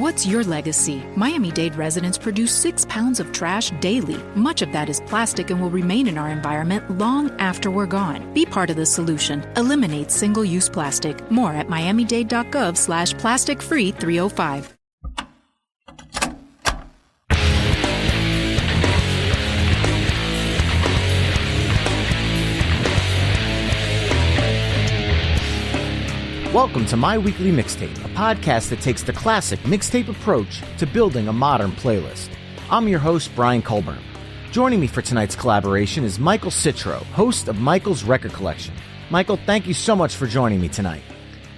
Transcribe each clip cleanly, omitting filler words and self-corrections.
What's your legacy? Miami-Dade residents produce 6 pounds of trash daily. Much of that is plastic and will remain in our environment long after we're gone. Be part of the solution. Eliminate single-use plastic. More at miamidade.gov/plasticfree305. Welcome to My Weekly Mixtape, a podcast that takes the classic mixtape approach to building a modern playlist. I'm your host, Brian Colburn. Joining me for tonight's collaboration is Michael Citro, host of Michael's Record Collection. Michael, thank you so much for joining me tonight.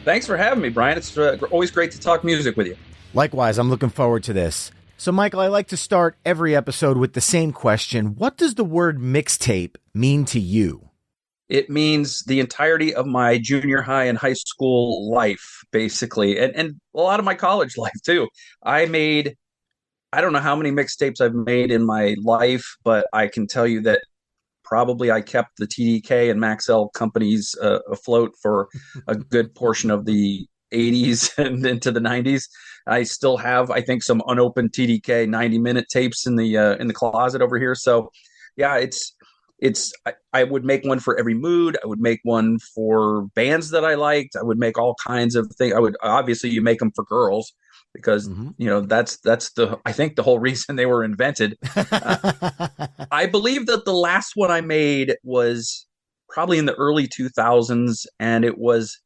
Thanks for having me, Brian. It's always great to talk music with you. Likewise, I'm looking forward to this. So, Michael, I like to start every episode with the same question. What does the word mixtape mean to you? It means the entirety of my junior high and high school life, basically, and a lot of my college life, too. I don't know how many mixtapes I've made in my life, but I can tell you that probably I kept the TDK and Maxell companies afloat for a good portion of the 80s and into the 90s. I still have, I think, some unopened TDK 90-minute tapes in the closet over here. So, yeah, I would make one for every mood. I would make one for bands that I liked. I would make all kinds of things. You make them for girls because, that's I think the whole reason they were invented. I believe that the last one I made was probably in the early 2000s, and it was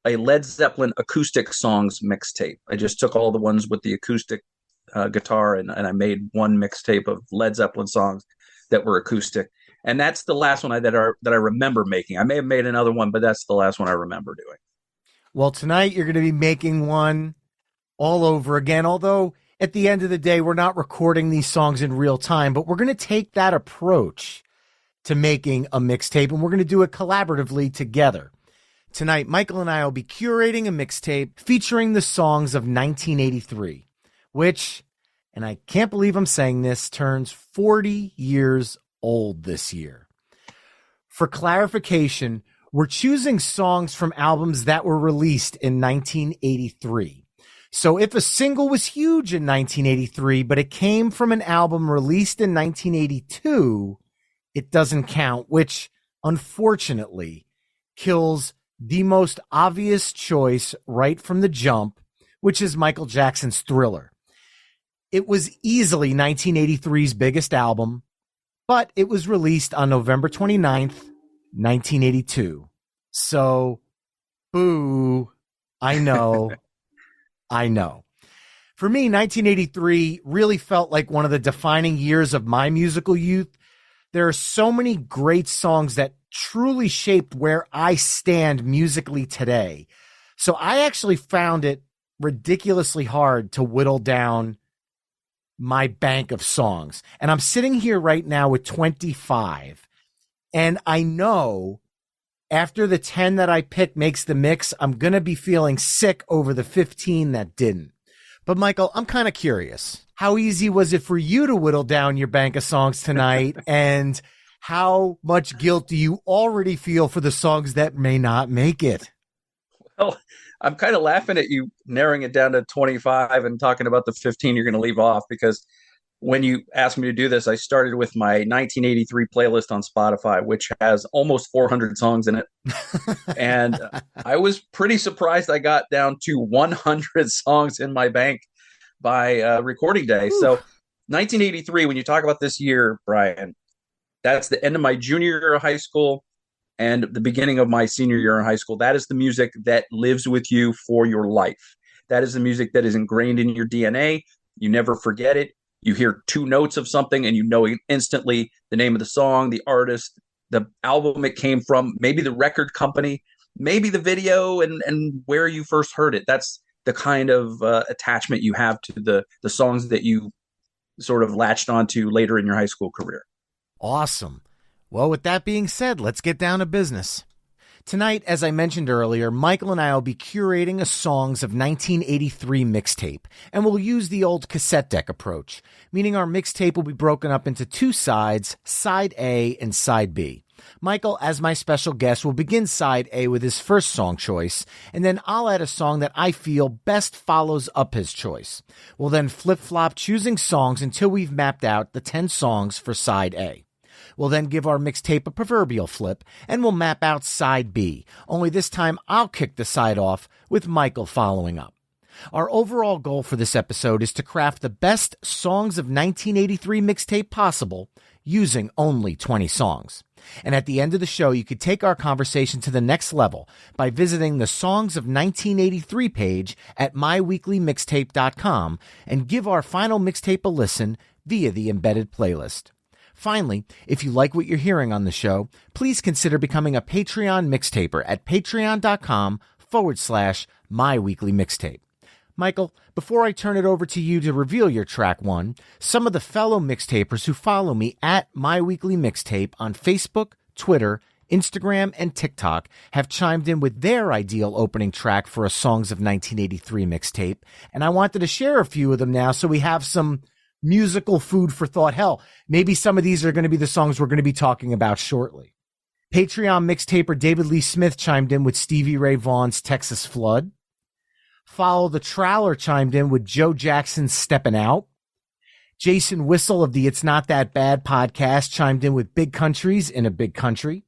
a Led Zeppelin acoustic songs mixtape. I just took all the ones with the acoustic guitar and I made one mixtape of Led Zeppelin songs that were acoustic. And that's the last one that I remember making. I may have made another one, but that's the last one I remember doing. Well, tonight you're going to be making one all over again, although at the end of the day, we're not recording these songs in real time, but we're going to take that approach to making a mixtape, and we're going to do it collaboratively together. Tonight, Michael and I will be curating a mixtape featuring the songs of 1983, which, and I can't believe I'm saying this, turns 40 years old this year. For clarification, we're choosing songs from albums that were released in 1983. So if a single was huge in 1983, but it came from an album released in 1982, it doesn't count, which unfortunately kills the most obvious choice right from the jump, which is Michael Jackson's Thriller. It was easily 1983's biggest album, but it was released on November 29th, 1982. So, boo, I know. For me, 1983 really felt like one of the defining years of my musical youth. There are so many great songs that truly shaped where I stand musically today. So I actually found it ridiculously hard to whittle down my bank of songs. And I'm sitting here right now with 25. And I know after the 10 that I picked makes the mix, I'm going to be feeling sick over the 15 that didn't. But Michael, I'm kind of curious. How easy was it for you to whittle down your bank of songs tonight? And how much guilt do you already feel for the songs that may not make it? Well, I'm kind of laughing at you narrowing it down to 25 and talking about the 15 you're going to leave off, because when you asked me to do this, I started with my 1983 playlist on Spotify, which has almost 400 songs in it. And I was pretty surprised I got down to 100 songs in my bank by recording day. Ooh. So 1983, when you talk about this year, Brian, that's the end of my junior year of high school and the beginning of my senior year in high school. That is the music that lives with you for your life. That is the music that is ingrained in your DNA. You never forget it. You hear two notes of something and you know instantly the name of the song, the artist, the album it came from, maybe the record company, maybe the video and where you first heard it. That's the kind of attachment you have to the songs that you sort of latched onto later in your high school career. Awesome. Well, with that being said, let's get down to business. Tonight, as I mentioned earlier, Michael and I will be curating a songs of 1983 mixtape, and we'll use the old cassette deck approach, meaning our mixtape will be broken up into two sides, side A and side B. Michael, as my special guest, will begin side A with his first song choice, and then I'll add a song that I feel best follows up his choice. We'll then flip-flop choosing songs until we've mapped out the 10 songs for side A. We'll then give our mixtape a proverbial flip, and we'll map out side B, only this time I'll kick the side off with Michael following up. Our overall goal for this episode is to craft the best Songs of 1983 mixtape possible using only 20 songs. And at the end of the show, you could take our conversation to the next level by visiting the Songs of 1983 page at myweeklymixtape.com and give our final mixtape a listen via the embedded playlist. Finally, if you like what you're hearing on the show, please consider becoming a Patreon mixtaper at patreon.com/myweeklymixtape. Michael, before I turn it over to you to reveal your track one, some of the fellow mixtapers who follow me at My Weekly Mixtape on Facebook, Twitter, Instagram, and TikTok have chimed in with their ideal opening track for a Songs of 1983 mixtape, and I wanted to share a few of them now so we have some musical food for thought. Hell, maybe some of these are going to be the songs we're going to be talking about shortly. Patreon mixtaper David Lee Smith chimed in with Stevie Ray Vaughan's Texas Flood. Follow the Trowler chimed in with Joe Jackson's Steppin' Out. Jason Whistle of the It's Not That Bad podcast chimed in with Big Countries in a Big Country.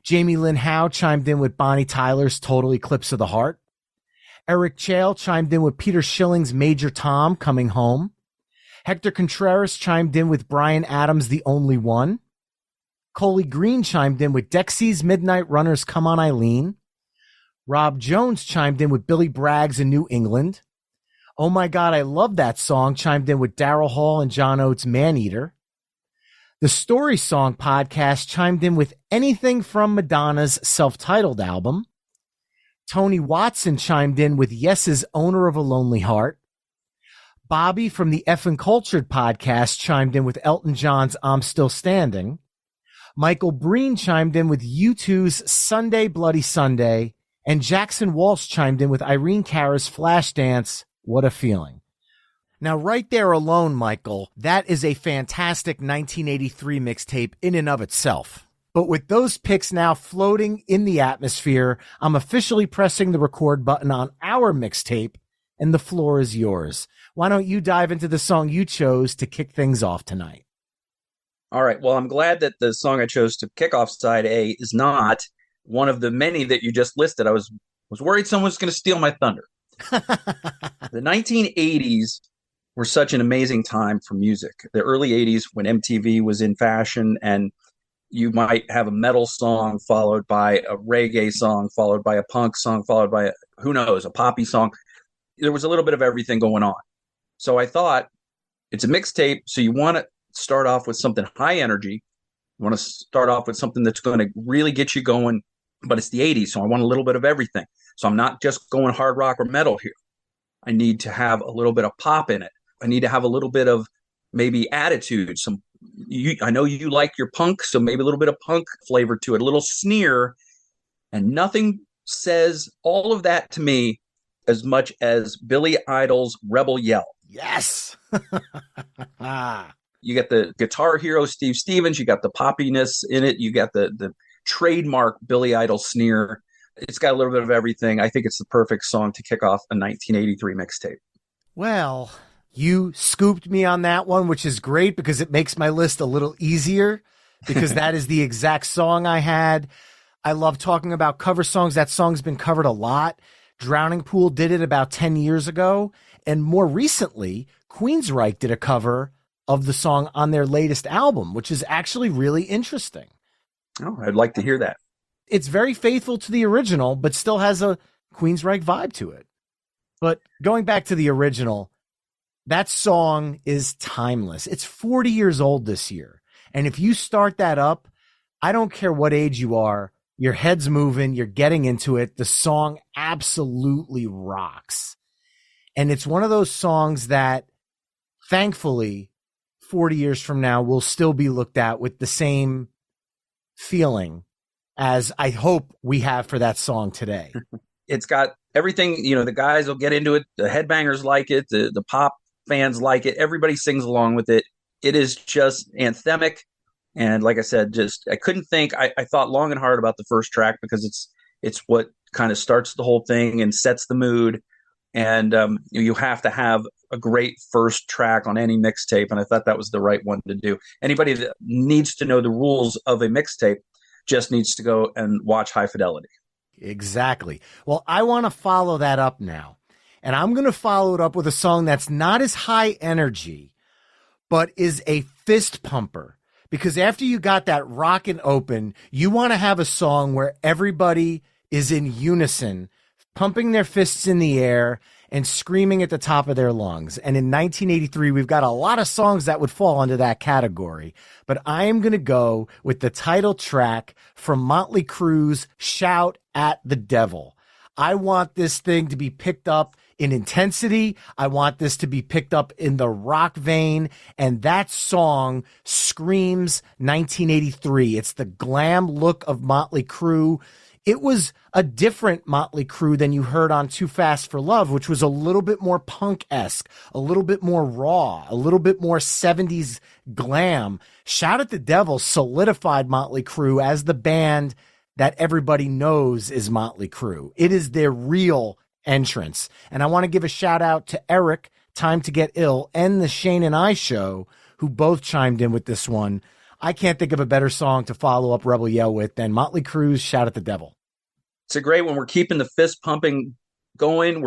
Jamie Lynn Howe chimed in with Bonnie Tyler's Total Eclipse of the Heart. Eric Chale chimed in with Peter Schilling's Major Tom Coming Home. Hector Contreras chimed in with Bryan Adams' The Only One. Coley Green chimed in with Dexy's Midnight Runners' Come On Eileen. Rob Jones chimed in with Billy Bragg's In New England. Oh My God, I Love That Song chimed in with Daryl Hall and John Oates' Maneater. The Story Song podcast chimed in with anything from Madonna's self-titled album. Tony Watson chimed in with Yes's Owner of a Lonely Heart. Bobby from the Effin' Cultured podcast chimed in with Elton John's I'm Still Standing. Michael Breen chimed in with U2's Sunday Bloody Sunday. And Jackson Walsh chimed in with Irene Cara's Flashdance, What a Feeling. Now, right there alone, Michael, that is a fantastic 1983 mixtape in and of itself. But with those picks now floating in the atmosphere, I'm officially pressing the record button on our mixtape, and the floor is yours. Why don't you dive into the song you chose to kick things off tonight? All right. Well, I'm glad that the song I chose to kick off side A is not one of the many that you just listed. I was worried someone was going to steal my thunder. The 1980s were such an amazing time for music. The early 80s when MTV was in fashion, and you might have a metal song followed by a reggae song, followed by a punk song, followed by a poppy song. There was a little bit of everything going on. So I thought, it's a mixtape, so you want to start off with something high energy. You want to start off with something that's going to really get you going, but it's the 80s, so I want a little bit of everything. So I'm not just going hard rock or metal here. I need to have a little bit of pop in it. I need to have a little bit of maybe attitude. I know you like your punk, so maybe a little bit of punk flavor to it, a little sneer, and nothing says all of that to me as much as Billy Idol's Rebel Yell. Yes. You got the guitar hero, Steve Stevens. You got the poppiness in it. You got the trademark Billy Idol sneer. It's got a little bit of everything. I think it's the perfect song to kick off a 1983 mixtape. Well, you scooped me on that one, which is great because it makes my list a little easier because that is the exact song I had. I love talking about cover songs. That song's been covered a lot. Drowning Pool did it about 10 years ago. And more recently, Queensryche did a cover of the song on their latest album, which is actually really interesting. Oh, I'd like to hear that. It's very faithful to the original, but still has a Queensryche vibe to it. But going back to the original, that song is timeless. It's 40 years old this year. And if you start that up, I don't care what age you are, your head's moving, you're getting into it. The song absolutely rocks. And it's one of those songs that, thankfully, 40 years from now will still be looked at with the same feeling as I hope we have for that song today. It's got everything, the guys will get into it. The headbangers like it. The pop fans like it. Everybody sings along with it. It is just anthemic. And like I said, just I couldn't think. I thought long and hard about the first track because it's what kind of starts the whole thing and sets the mood. And you have to have a great first track on any mixtape, and I thought that was the right one to do. Anybody that needs to know the rules of a mixtape just needs to go and watch High Fidelity. Exactly. Well, I want to follow that up now, and I'm going to follow it up with a song that's not as high energy, but is a fist pumper. Because after you got that rockin' open, you want to have a song where everybody is in unison, pumping their fists in the air and screaming at the top of their lungs. And in 1983, we've got a lot of songs that would fall under that category. But I am going to go with the title track from Motley Crue's Shout at the Devil. I want this thing to be picked up in intensity. I want this to be picked up in the rock vein. And that song screams 1983. It's the glam look of Motley Crue. It was a different Motley Crue than you heard on Too Fast for Love, which was a little bit more punk-esque, a little bit more raw, a little bit more 70s glam. Shout at the Devil solidified Motley Crue as the band that everybody knows is Motley Crue. It is their real entrance. And I want to give a shout out to Eric, Time to Get Ill, and the Shane and I Show, who both chimed in with this one. I can't think of a better song to follow up Rebel Yell with than Motley Crue's Shout at the Devil. It's a great one. We're keeping the fist pumping going.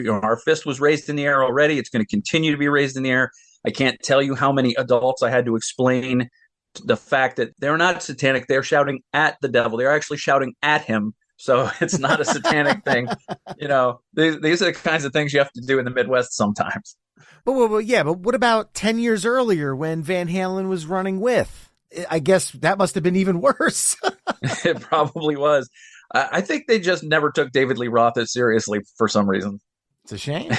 Our fist was raised in the air already. It's going to continue to be raised in the air. I can't tell you how many adults I had to explain the fact that they're not satanic. They're shouting at the devil. They're actually shouting at him. So it's not a satanic thing. These are the kinds of things you have to do in the Midwest sometimes. But what about 10 years earlier when Van Halen was running with? I guess that must have been even worse. It probably was. I think they just never took David Lee Roth as seriously for some reason. It's a shame.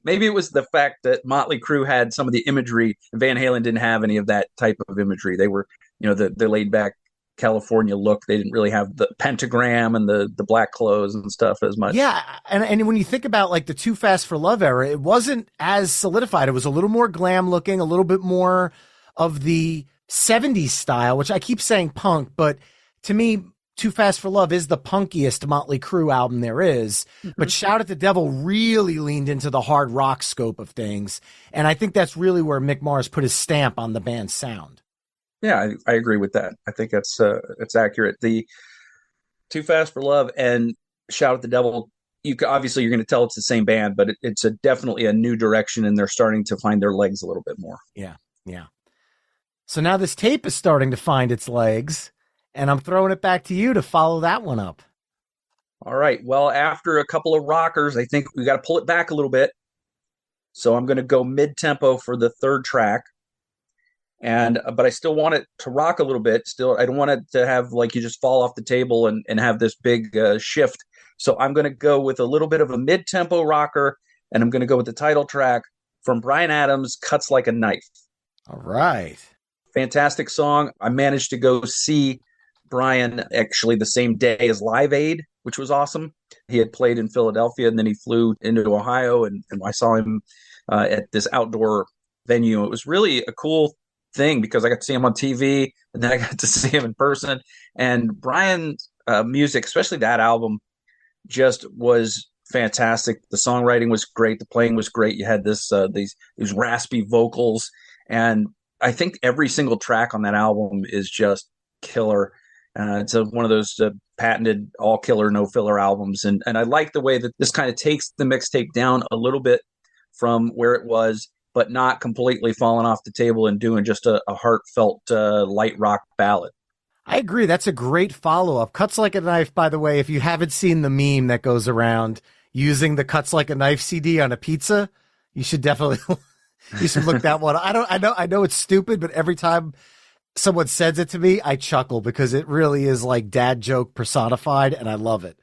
Maybe it was the fact that Motley Crue had some of the imagery. Van Halen didn't have any of that type of imagery. They were, the laid back California look. They didn't really have the pentagram and the black clothes and stuff as much. Yeah. And when you think about like the Too Fast for Love era, it wasn't as solidified. It was a little more glam looking, a little bit more of the 70s style, which I keep saying punk, but to me, Too Fast for Love is the punkiest Motley Crue album there is. Mm-hmm. But Shout at the Devil really leaned into the hard rock scope of things. And I think that's really where Mick Mars put his stamp on the band's sound. Yeah, I agree with that. I think that's accurate. The Too Fast for Love and Shout at the Devil, obviously you're going to tell it's the same band, but it's definitely a new direction, and they're starting to find their legs a little bit more. Yeah. So now this tape is starting to find its legs, and I'm throwing it back to you to follow that one up. All right. Well, after a couple of rockers, I think we got to pull it back a little bit. So I'm going to go mid-tempo for the third track. But I still want it to rock a little bit. Still, I don't want it to have like you just fall off the table and have this big shift. So I'm going to go with a little bit of a mid-tempo rocker, and I'm going to go with the title track from Bryan Adams, Cuts Like a Knife. All right. Fantastic song. I managed to go see Bryan actually the same day as Live Aid, which was awesome. He had played in Philadelphia, and then he flew into Ohio, and I saw him at this outdoor venue. It was really a cool thing because I got to see him on TV, and then I got to see him in person. And Bryan's music, especially that album, just was fantastic. The songwriting was great. The playing was great. You had these raspy vocals, and I think every single track on that album is just killer. It's one of those patented all killer, no filler albums. And I like the way that this kind of takes the mixtape down a little bit from where it was, but not completely falling off the table and doing just a heartfelt light rock ballad. I agree. That's a great follow-up. Cuts Like a Knife, by the way, if you haven't seen the meme that goes around using the Cuts Like a Knife CD on a pizza, you should definitely you should look that one. I know it's stupid, but every time someone says it to me, I chuckle because it really is like dad joke personified, and I love it.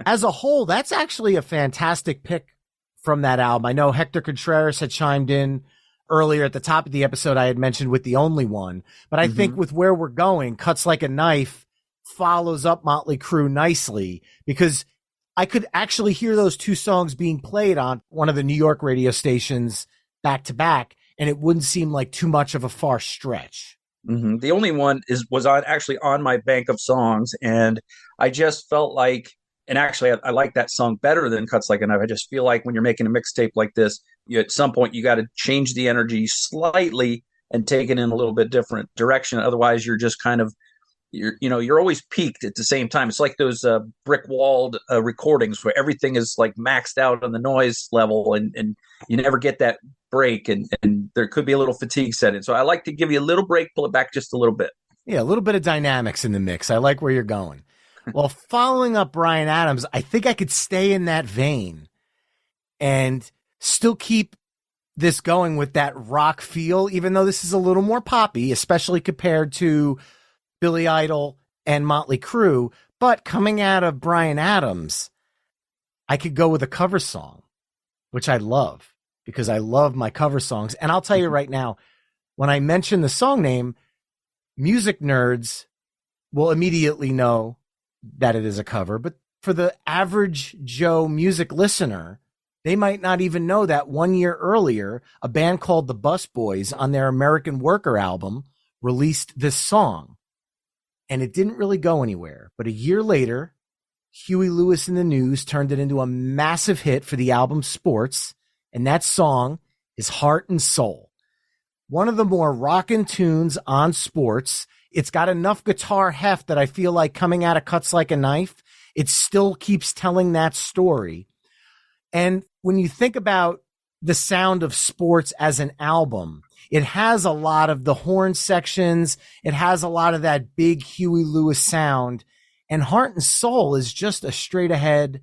As a whole, that's actually a fantastic pick from that album. I know Hector Contreras had chimed in earlier at the top of the episode. I had mentioned with The Only One, but I think with where we're going, Cuts Like a Knife follows up Motley Crue nicely, because I could actually hear those two songs being played on one of the New York radio stations back to back, and it wouldn't seem like too much of a far stretch. The only one was actually on my bank of songs, and I just felt like, and actually I like that song better than Cuts Like a Knife. I just feel like when you're making a mixtape like this, at some point you got to change the energy slightly and take it in a little bit different direction. Otherwise, you're just kind of you're always peaked at the same time. It's like those brick walled recordings where everything is like maxed out on the noise level, and you never get that break, and there could be a little fatigue set in. So I like to give you a little break, pull it back just a little bit. Yeah, a little bit of dynamics in the mix. I like where you're going. Well, following up Bryan Adams, I think I could stay in that vein and still keep this going with that rock feel, even though this is a little more poppy, especially compared to Billy Idol and Motley Crue. But coming out of Bryan Adams, I could go with a cover song, which I love because I love my cover songs. And I'll tell you right now, when I mention the song name, music nerds will immediately know that it is a cover. But for the average Joe music listener, they might not even know that 1 year earlier, a band called the Bus Boys on their American Worker album released this song. And it didn't really go anywhere. But a year later, Huey Lewis and the News turned it into a massive hit for the album Sports. And that song is Heart and Soul. One of the more rockin' tunes on Sports. It's got enough guitar heft that I feel like coming out of Cuts Like a Knife, it still keeps telling that story. And when you think about the sound of Sports as an album, it has a lot of the horn sections. It has a lot of that big Huey Lewis sound. And Heart and Soul is just a straight ahead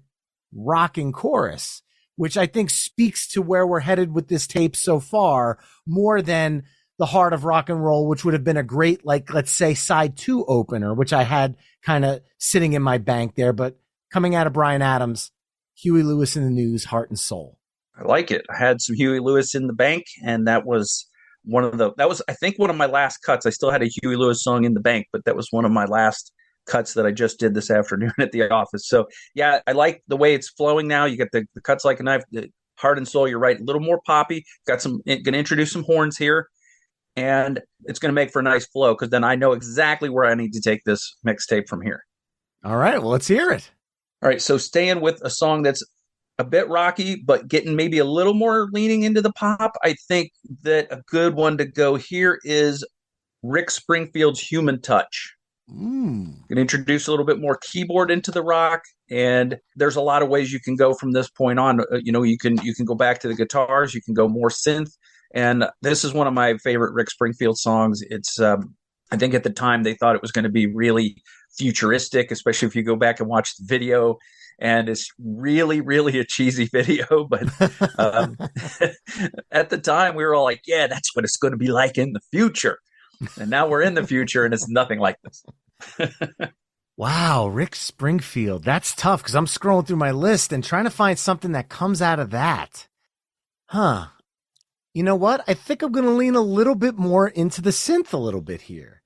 rocking chorus, which I think speaks to where we're headed with this tape so far, more than the Heart of Rock and Roll, which would have been a great, like, let's say side 2 opener, which I had kind of sitting in my bank there. But coming out of Bryan Adams, Huey Lewis and the News, Heart and Soul. I like it. I had some Huey Lewis in the bank, and that was I think one of my last cuts. I still had a Huey Lewis song in the bank, but that was one of my last cuts that I just did this afternoon at the office. So yeah, I like the way it's flowing now. You get the Cuts Like a Knife, the Heart and Soul. You're right, a little more poppy. Got some, going to introduce some horns here, and it's going to make for a nice flow because then I know exactly where I need to take this mixtape from here. All right, well, let's hear it. All right, so staying with a song that's a bit rocky, but getting maybe a little more leaning into the pop, I think that a good one to go here is Rick Springfield's Human Touch. Going to introduce a little bit more keyboard into the rock, and there's a lot of ways you can go from this point on. You can go back to the guitars, you can go more synth, and this is one of my favorite Rick Springfield songs. It's I think at the time they thought it was going to be really futuristic, especially if you go back and watch the video. And it's really, really a cheesy video. But at the time, we were all like, yeah, that's what it's going to be like in the future. And now we're in the future, and it's nothing like this. Wow, Rick Springfield. That's tough because I'm scrolling through my list and trying to find something that comes out of that. Huh. You know what? I think I'm going to lean a little bit more into the synth a little bit here.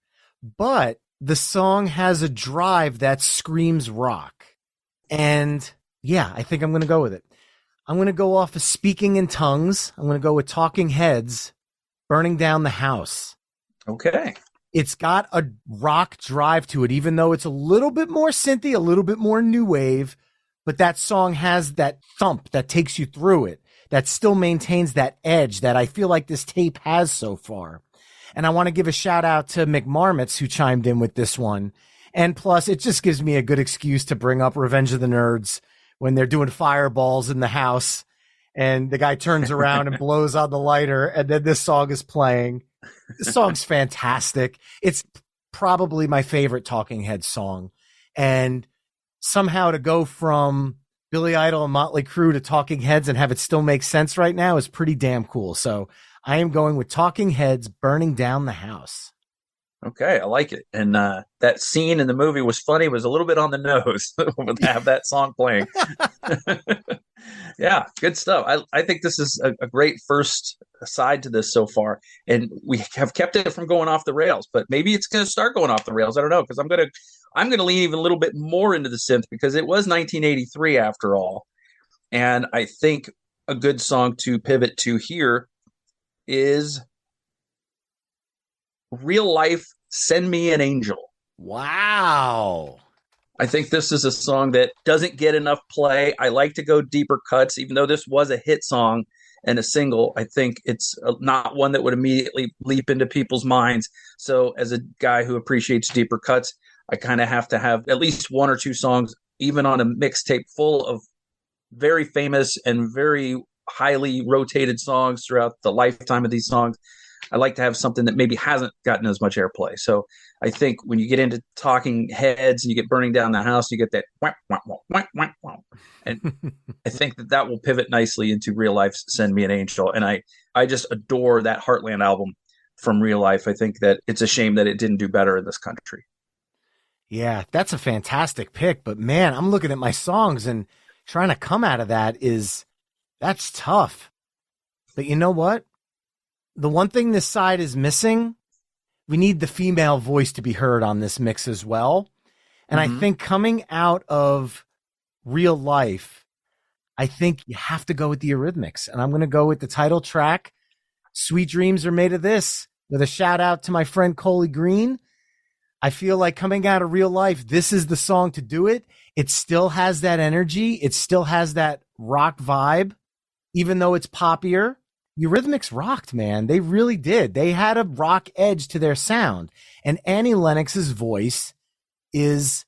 But the song has a drive that screams rock. And yeah, I think I'm going to go with it. I'm going to go off of Speaking in Tongues. I'm going to go with Talking Heads, Burning Down the House. Okay. It's got a rock drive to it, even though it's a little bit more synthy, a little bit more new wave, but that song has that thump that takes you through it, that still maintains that edge that I feel like this tape has so far. And I want to give a shout out to McMarmots who chimed in with this one. And plus, it just gives me a good excuse to bring up Revenge of the Nerds when they're doing fireballs in the house and the guy turns around and blows on the lighter and then this song is playing. The song's fantastic. It's probably my favorite Talking Heads song. And somehow to go from Billy Idol and Motley Crue to Talking Heads and have it still make sense right now is pretty damn cool. So I am going with Talking Heads, Burning Down the House. Okay, I like it. And that scene in the movie was funny, was a little bit on the nose to have that song playing. Yeah, good stuff. I think this is a great first side to this so far. And we have kept it from going off the rails, but maybe it's going to start going off the rails. I don't know, because I'm going to lean even a little bit more into the synth because it was 1983 after all. And I think a good song to pivot to here is Real Life, Send Me an Angel. Wow. I think this is a song that doesn't get enough play. I like to go deeper cuts, even though this was a hit song and a single. I think it's not one that would immediately leap into people's minds. So, as a guy who appreciates deeper cuts, I kind of have to have at least one or two songs, even on a mixtape full of very famous and very highly rotated songs throughout the lifetime of these songs. I like to have something that maybe hasn't gotten as much airplay. So I think when you get into Talking Heads and you get Burning Down the House, you get that wah, wah, wah, wah, wah, wah. And I think that will pivot nicely into Real Life's Send Me an Angel. And I just adore that Heartland album from Real Life. I think that it's a shame that it didn't do better in this country. Yeah, that's a fantastic pick. But man, I'm looking at my songs and trying to come out of that's tough. But you know what? The one thing this side is missing, we need the female voice to be heard on this mix as well. And I think coming out of Real Life, I think you have to go with the Eurythmics. And I'm going to go with the title track, Sweet Dreams Are Made of This, with a shout out to my friend Coley Green. I feel like coming out of Real Life, this is the song to do it. It still has that energy. It still has that rock vibe, even though it's poppier. Eurythmics rocked, man. They really did. They had a rock edge to their sound. And Annie Lennox's voice is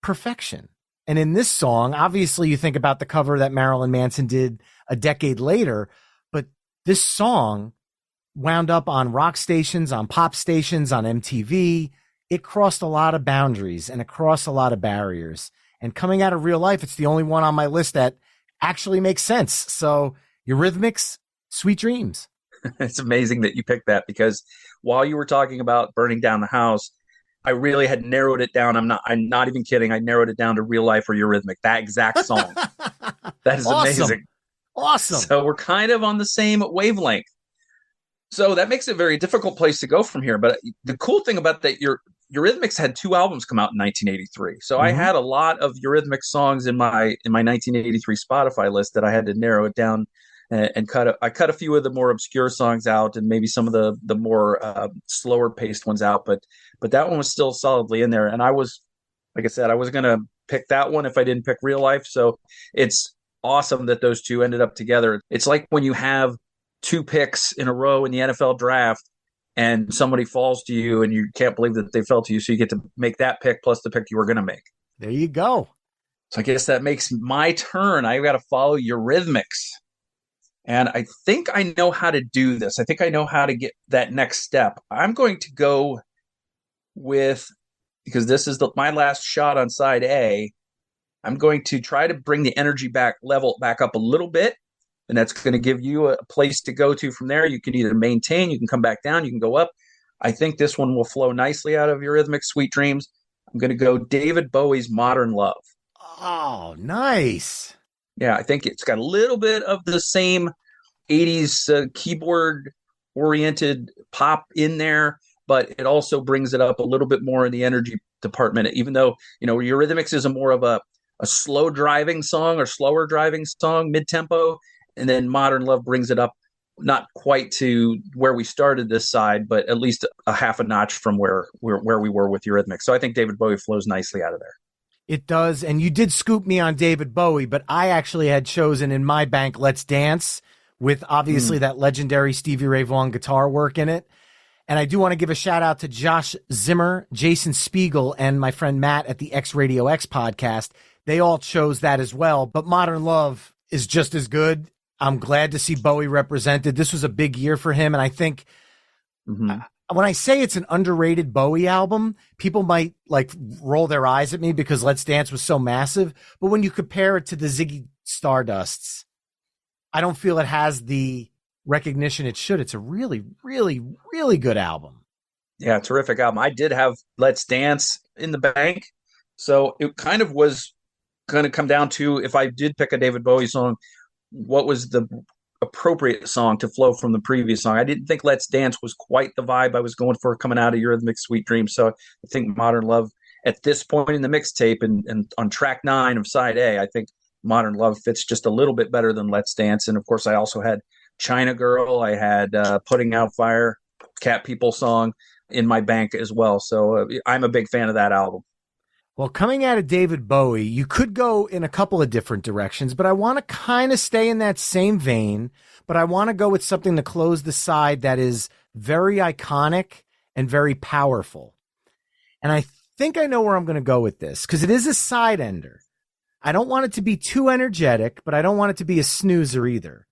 perfection. And in this song, obviously you think about the cover that Marilyn Manson did a decade later, but this song wound up on rock stations, on pop stations, on MTV. It crossed a lot of boundaries and it crossed a lot of barriers. And coming out of Real Life, it's the only one on my list that actually makes sense. So Eurythmics, Sweet Dreams. It's amazing that you picked that, because while you were talking about Burning Down the House, I really had narrowed it down. I'm not even kidding. I narrowed it down to Real Life or Eurythmic, that exact song. That is awesome. Amazing. Awesome. So we're kind of on the same wavelength. So that makes it a very difficult place to go from here. But the cool thing about that, Eurythmics had 2 albums come out in 1983. So I had a lot of Eurythmics songs in my 1983 Spotify list that I had to narrow it down and cut a few of the more obscure songs out, and maybe some of the more slower paced ones out. But that one was still solidly in there. And I was, like I said, I was going to pick that one if I didn't pick Real Life. So it's awesome that those two ended up together. It's like when you have 2 picks in a row in the NFL draft and somebody falls to you and you can't believe that they fell to you. So you get to make that pick plus the pick you were going to make. There you go. So I guess that makes my turn. I got to follow Eurythmics. And I think I know how to do this. I think I know how to get that next step. I'm going to go with, because this is my last shot on side A, I'm going to try to bring the energy level back up a little bit. And that's going to give you a place to go to from there. You can either maintain, you can come back down, you can go up. I think this one will flow nicely out of Eurythmics, Sweet Dreams. I'm going to go David Bowie's Modern Love. Oh, nice. Yeah, I think it's got a little bit of the same 80s keyboard-oriented pop in there, but it also brings it up a little bit more in the energy department, even though, Eurythmics is more of a slow driving song or slower driving song, mid-tempo, and then Modern Love brings it up not quite to where we started this side, but at least a half a notch from where we were with Eurythmics. So I think David Bowie flows nicely out of there. It does. And you did scoop me on David Bowie, but I actually had chosen in my bank Let's Dance, with obviously that legendary Stevie Ray Vaughan guitar work in it. And I do want to give a shout out to Josh Zimmer, Jason Spiegel, and my friend Matt at the X Radio X podcast. They all chose that as well. But Modern Love is just as good. I'm glad to see Bowie represented. This was a big year for him. And I think when I say it's an underrated Bowie album, people might roll their eyes at me because Let's Dance was so massive. But when you compare it to the Ziggy Stardusts, I don't feel it has the recognition it should. It's a really, really, really good album. Yeah, terrific album. I did have Let's Dance in the bank. So it kind of was going to come down to, if I did pick a David Bowie song, what was the appropriate song to flow from the previous song? I didn't think Let's Dance was quite the vibe I was going for coming out of Eurythmics Sweet Dreams. So I think Modern Love at this point in the mixtape and on track 9 of side A, I think Modern Love fits just a little bit better than Let's Dance. And of course, I also had China Girl. I had Putting Out Fire, Cat People song. in my bank as well. So I'm a big fan of that album. Well, coming out of David Bowie, you could go in a couple of different directions, but I want to kind of stay in that same vein, but I want to go with something to close the side that is very iconic and very powerful. And I think I know where I'm going to go with this because it is a side ender. I don't want it to be too energetic, but I don't want it to be a snoozer either.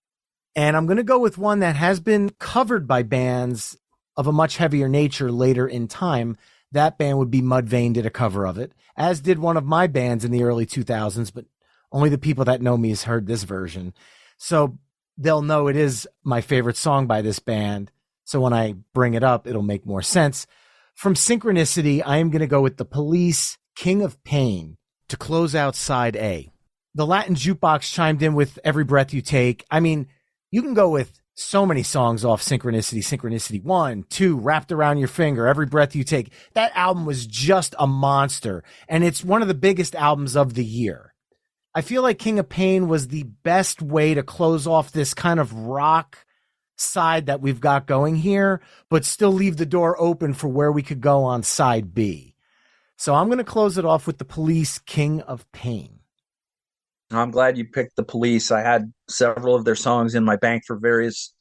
And I'm going to go with one that has been covered by bands of a much heavier nature later in time. That band would be Mudvayne, did a cover of it, as did one of my bands in the early 2000s, but only the people that know me has heard this version. So they'll know it is my favorite song by this band. So when I bring it up, it'll make more sense. From Synchronicity, I am going to go with The Police, King of Pain, to close out side A. The Latin Jukebox chimed in with Every Breath You Take. I mean, you can go with so many songs off Synchronicity. Synchronicity 1, 2, Wrapped Around Your Finger, Every Breath You Take. That album was just a monster, and it's one of the biggest albums of the year. I feel like King of Pain was the best way to close off this kind of rock side that we've got going here, but still leave the door open for where we could go on side B. So I'm going to close it off with The Police, King of Pain. I'm glad you picked The Police. I had several of their songs in my bank for various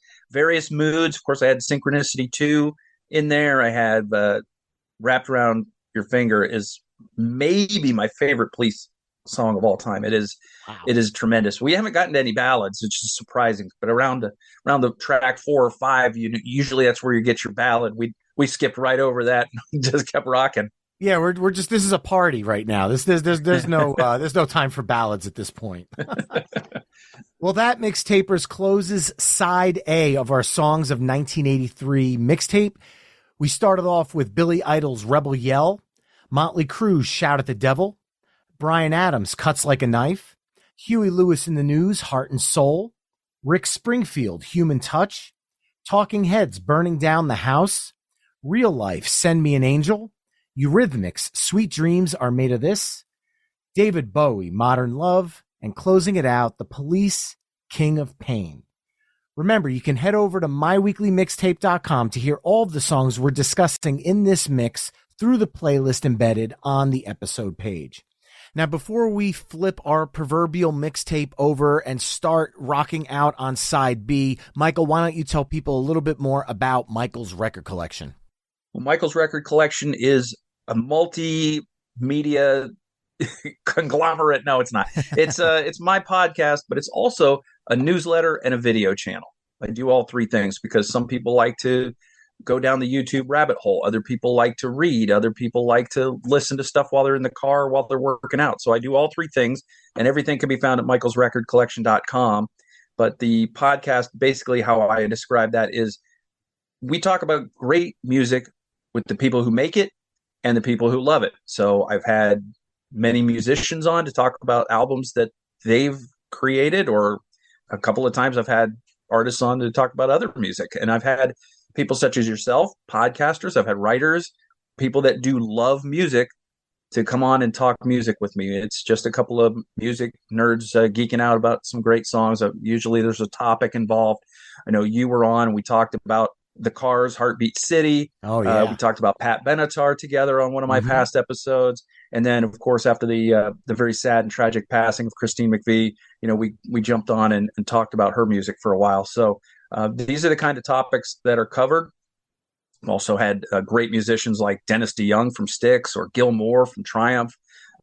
moods. Of course, I had Synchronicity 2 in there. I had Wrapped Around Your Finger is maybe my favorite Police song of all time. It is tremendous. We haven't gotten to any ballads, which is surprising, but around the track 4 or 5, usually that's where you get your ballad. We skipped right over that and just kept rocking. Yeah, we're just, this is a party right now. There's no time for ballads at this point. Well, that Mixtapers closes side A of our Songs of 1983 mixtape. We started off with Billy Idol's Rebel Yell, Motley Crue's Shout at the Devil, Bryan Adams' Cuts Like a Knife, Huey Lewis in the News, Heart and Soul, Rick Springfield, Human Touch, Talking Heads, Burning Down the House, Real Life, Send Me an Angel, Eurythmics, Sweet Dreams Are Made of This, David Bowie, Modern Love, and closing it out, The Police, King of Pain. Remember, you can head over to myweeklymixtape.com to hear all of the songs we're discussing in this mix through the playlist embedded on the episode page. Now, before we flip our proverbial mixtape over and start rocking out on side B, Michael, why don't you tell people a little bit more about Michael's record collection? Well, Michael's record collection is a multimedia conglomerate. No, it's not. It's my podcast, but it's also a newsletter and a video channel. I do all three things because some people like to go down the YouTube rabbit hole. Other people like to read. Other people like to listen to stuff while they're in the car, while they're working out. So I do all three things, and everything can be found at michaelsrecordcollection.com. But the podcast, basically how I describe that is we talk about great music with the people who make it and the people who love it. So I've had many musicians on to talk about albums that they've created, or a couple of times I've had artists on to talk about other music. And I've had people such as yourself, podcasters. I've had writers, people that do love music to come on and talk music with me. It's just a couple of music nerds geeking out about some great songs. Usually there's a topic involved. I know you were on, we talked about the Cars, Heartbeat City. Oh, yeah. We talked about Pat Benatar together on one of my past episodes. And then, of course, after the very sad and tragic passing of Christine McVie, we jumped on and talked about her music for a while. So these are the kind of topics that are covered. I've also had great musicians like Dennis DeYoung from Styx, or Gil Moore from Triumph,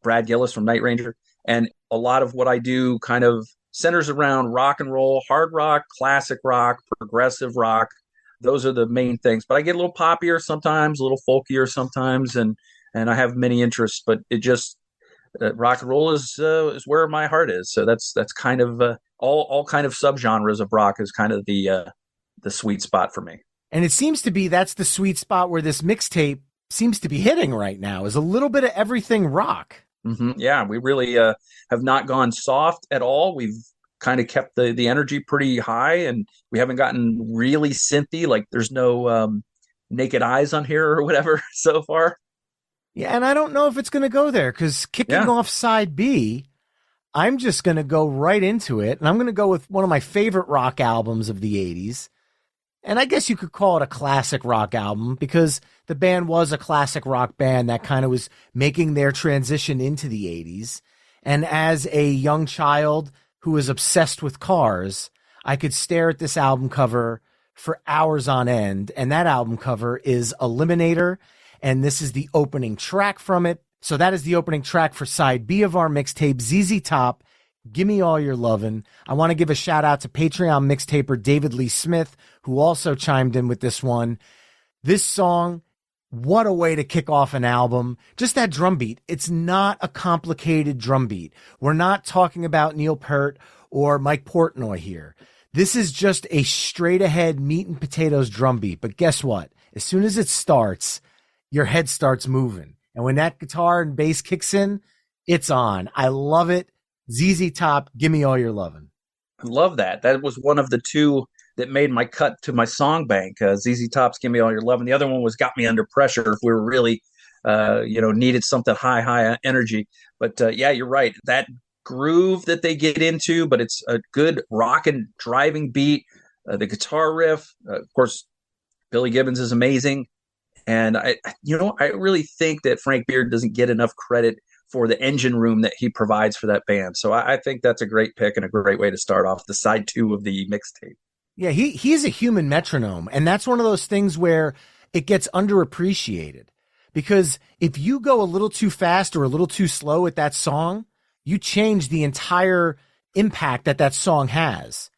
Brad Gillis from Night Ranger. And a lot of what I do kind of centers around rock and roll, hard rock, classic rock, progressive rock. Those are the main things. But I get a little poppier sometimes, a little folkier sometimes, and I have many interests. But it just rock and roll is where my heart is. So that's kind of all kind of subgenres of rock is kind of the sweet spot for me. And it seems to be that's the sweet spot where this mixtape seems to be hitting right now, is a little bit of everything rock. Mm-hmm. Yeah, we really have not gone soft at all. We've kind of kept the energy pretty high, and we haven't gotten really synthy. Like there's no Naked Eyes on here or whatever so far. Yeah, and I don't know if it's going to go there, because kicking off side B, I'm just going to go right into it, and I'm going to go with one of my favorite rock albums of the 80s. And I guess you could call it a classic rock album because the band was a classic rock band that kind of was making their transition into the 80s. And as a young child who was obsessed with cars, I could stare at this album cover for hours on end. And that album cover is Eliminator. And this is the opening track from it. So that is the opening track for side B of our mixtape, ZZ Top, Gimme All Your Lovin'. I want to give a shout out to Patreon mixtaper David Lee Smith, who also chimed in with this one. This song, what a way to kick off an album. Just that drum beat. It's not a complicated drum beat. We're not talking about Neil Peart or Mike Portnoy here. This is just a straight ahead meat and potatoes drum beat. But guess what? As soon as it starts, your head starts moving. And when that guitar and bass kicks in, it's on. I love it. ZZ Top, Gimme All Your Lovin'. I love that. That was one of the two that made my cut to my song bank. ZZ Top's Gimme All Your Lovin'. The other one was Got Me Under Pressure if we were really, needed something high energy. But yeah, you're right. That groove that they get into, but it's a good rock and driving beat. The guitar riff, of course, Billy Gibbons is amazing. And I really think that Frank Beard doesn't get enough credit for the engine room that he provides for that band. So I think that's a great pick and a great way to start off the side 2 of the mixtape. Yeah, he is a human metronome. And that's one of those things where it gets underappreciated. Because if you go a little too fast or a little too slow with that song, you change the entire impact that song has.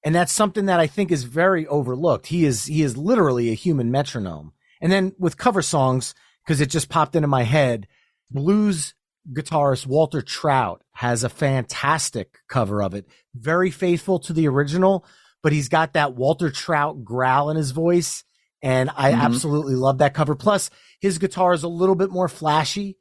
And that's something that I think is very overlooked. He is literally a human metronome. And then with cover songs, because it just popped into my head, blues guitarist Walter Trout has a fantastic cover of it. Very faithful to the original, but he's got that Walter Trout growl in his voice. And I absolutely love that cover. Plus, his guitar is a little bit more flashy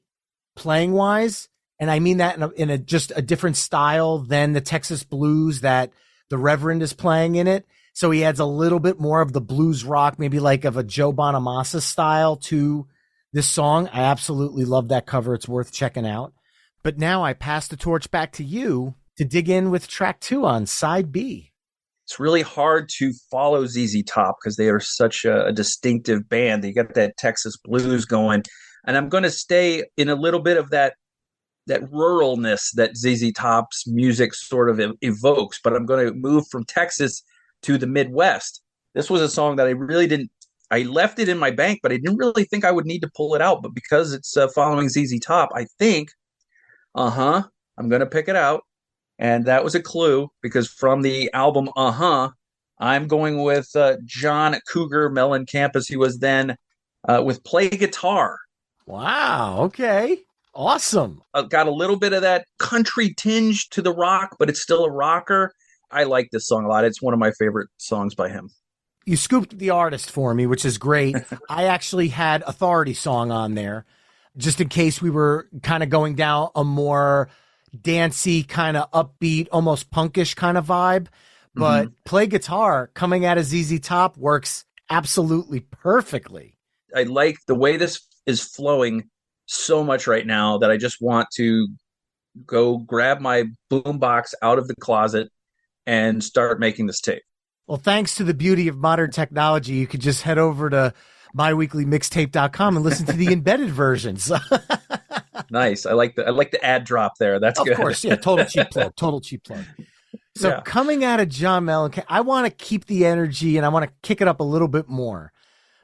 playing wise. And I mean that in a just a different style than the Texas blues that the Reverend is playing in it. So he adds a little bit more of the blues rock, maybe like of a Joe Bonamassa style to this song. I absolutely love that cover. It's worth checking out. But now I pass the torch back to you to dig in with track 2 on side B. It's really hard to follow ZZ Top because they are such a distinctive band. They got that Texas blues going. And I'm going to stay in a little bit of that ruralness that ZZ Top's music sort of evokes, but I'm going to move from Texas to the Midwest. This was a song that I left it in my bank, but I didn't really think I would need to pull it out. But because it's following ZZ Top, I think, I'm going to pick it out. And that was a clue because from the album, I'm going with John Cougar Mellencamp, as he was then, with Play Guitar. Wow. Okay. Awesome. Got a little bit of that country tinge to the rock, but it's still a rocker. I like this song a lot. It's one of my favorite songs by him. You scooped the artist for me, which is great. I actually had Authority Song on there just in case we were kind of going down a more dancey, kind of upbeat, almost punkish kind of vibe. But Play Guitar coming out of ZZ Top works absolutely perfectly. I like the way this is flowing so much right now that I just want to go grab my boombox out of the closet and start making this tape. Well, thanks to the beauty of modern technology, you could just head over to myweeklymixtape.com and listen to the embedded versions. Nice. I like the ad drop there. That's good. Of course, yeah. Total cheap plug. So coming out of John Mellencamp, I want to keep the energy and I want to kick it up a little bit more.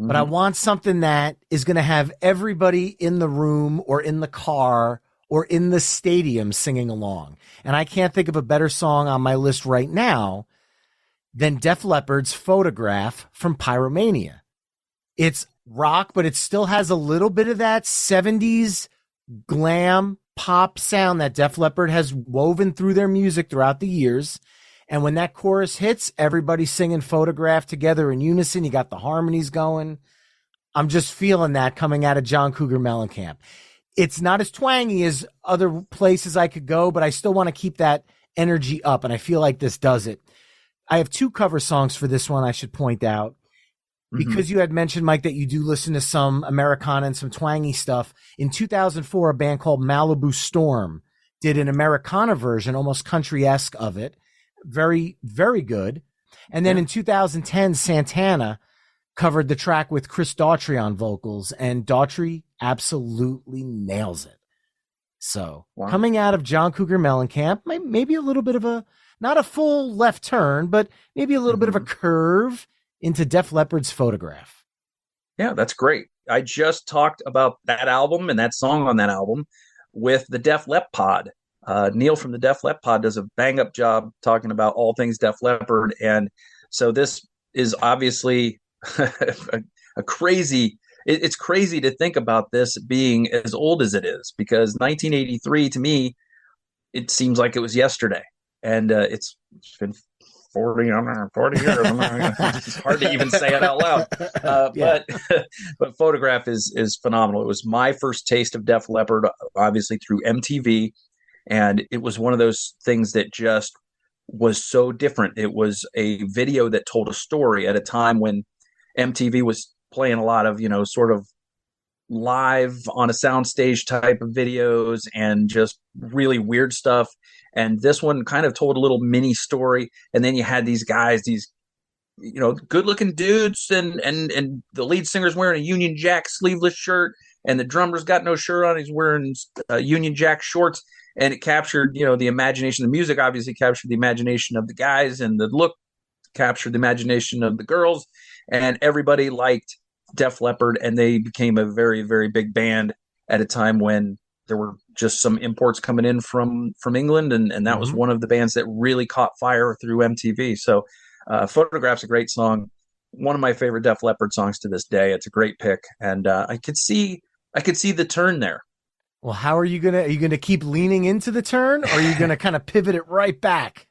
But I want something that is going to have everybody in the room or in the car or in the stadium singing along. And I can't think of a better song on my list right now than Def Leppard's Photograph from Pyromania. It's rock, but it still has a little bit of that 70s glam pop sound that Def Leppard has woven through their music throughout the years. And when that chorus hits, everybody's singing Photograph together in unison. You got the harmonies going. I'm just feeling that coming out of John Cougar Mellencamp. It's not as twangy as other places I could go, but I still want to keep that energy up. And I feel like this does it. I have 2 cover songs for this one I should point out. Because you had mentioned, Mike, that you do listen to some Americana and some twangy stuff. In 2004, a band called Malibu Storm did an Americana version, almost country-esque of it. Very, very good. And then in 2010, Santana covered the track with Chris Daughtry on vocals, and Daughtry absolutely nails it. So coming out of John Cougar Mellencamp, maybe a little bit of a, not a full left turn, but maybe a little bit of a curve into Def Leppard's Photograph. Yeah, that's great. I just talked about that album and that song on that album with the Def Lep Pod. Neil from the Def Lep Pod does a bang up job talking about all things Def Leppard. And so this is obviously a crazy, it's crazy to think about this being as old as it is, because 1983 to me, it seems like it was yesterday. And it's been 40 years. It's hard to even say it out loud. But Photograph is phenomenal. It was my first taste of Def Leppard, obviously through MTV. And it was one of those things that just was so different. It was a video that told a story at a time when MTV was playing a lot of, sort of live on a soundstage type of videos and just really weird stuff. And this one kind of told a little mini story. And then you had these guys, these, good looking dudes, and the lead singer's wearing a Union Jack sleeveless shirt, and the drummer's got no shirt on. He's wearing Union Jack shorts. And it captured, the imagination. The music obviously captured the imagination of the guys, and the look captured the imagination of the girls. And everybody liked Def Leppard, and they became a very, very big band at a time when there were just some imports coming in from England, and that was one of the bands that really caught fire through MTV. So Photograph's a great song, one of my favorite Def Leppard songs to this day. It's a great pick, and I could see the turn there. Well, how are you gonna keep leaning into the turn, or are you gonna kind of pivot it right back?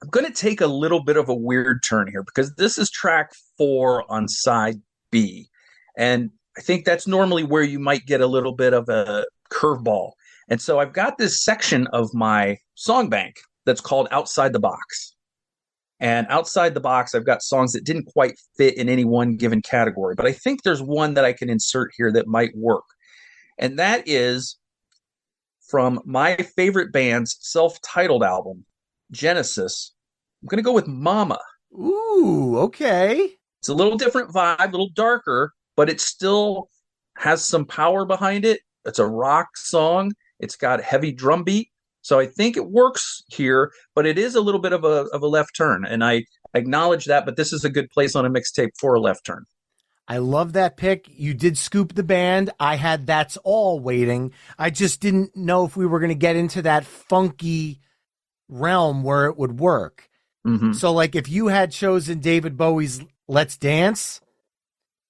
I'm gonna take a little bit of a weird turn here, because this is track 4 on side B, and I think that's normally where you might get a little bit of a curveball. And so I've got this section of my song bank that's called Outside the Box. And outside the box, I've got songs that didn't quite fit in any one given category, but I think there's one that I can insert here that might work. And that is from my favorite band's self-titled album, Genesis. I'm going to go with Mama. Ooh, okay. It's a little different vibe, a little darker, but it still has some power behind it. It's a rock song. It's got heavy drum beat. So I think it works here, but it is a little bit of a left turn. And I acknowledge that, but this is a good place on a mixtape for a left turn. I love that pick. You did scoop the band. I had That's All waiting. I just didn't know if we were going to get into that funky realm where it would work. Mm-hmm. So like if you had chosen David Bowie's Let's Dance,